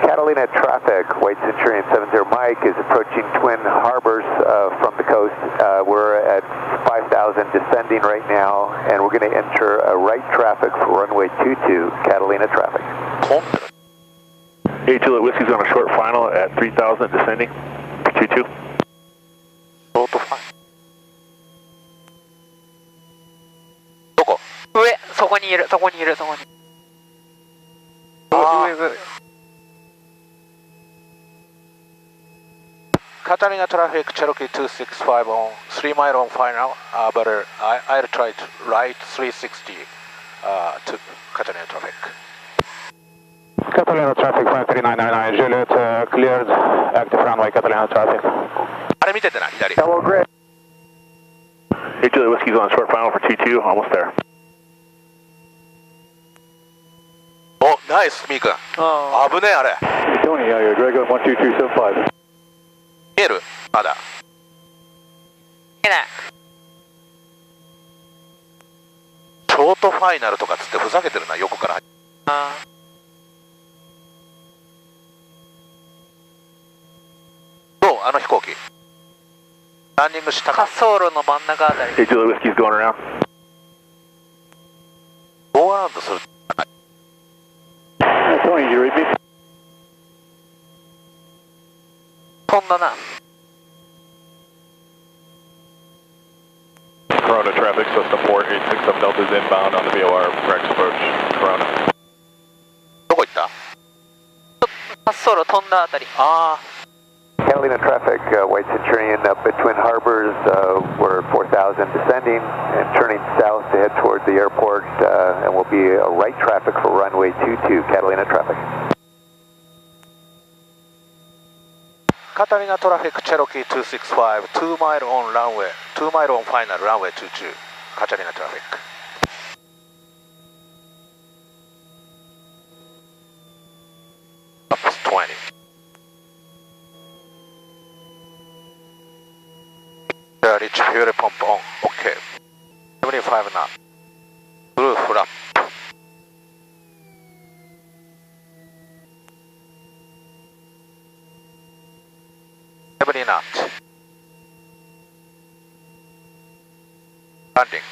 Catalina traffic, White Centurion 70 Mike is approaching Twin Harbors from the coast. We're at 5,000 descending right now, and we're going to enter a right traffic for runway 22, Catalina traffic. 8 Juliet Whiskey's on a short final at 3,000 descending, 22. Short final. どこ？上、そこにいる、そこにいる、そこに。上。Catalina traffic, Cherokee 265 on 3 mile on final, but I'll try to right 360 to Catalina traffic. Catalina traffic 53999, Juliet cleared, active runway Catalina traffic. あれ見ててな、左。Hello, Grid. 8 Juliet Whiskey's on a short final for 22, almost there. お、ナイス、ミー君。危ねえ、あれ。Tony, you're Dragon 12375. 見える？まだ。見えない。ショートファイナルとかつってふざけてるな、横から。どう？あの飛行機。ランニングしたか。滑走路の真ん中あたり。 8 Juliet Whiskey's going around. ゴーアラウンドする。Tony, you read me? 飛んだな。Corona traffic, system 4867 Delta is inbound on the VOR, Rex approach, Corona. どこ行った？滑走路飛んだあたり。あ Catalina traffic, White Centurion up at Twin Harbors. We're 4,000 descending and turning south to head toward the airport, and we'll be a right traffic for runway 22, Catalina traffic. Catalina traffic, Cherokee 265, 2 mile on runway, 2 mile on final, runway 22, Catalina traffic. Ups 20. Reach fuel pump on, okay. 75 knot. Blue flap. Knot. Landing.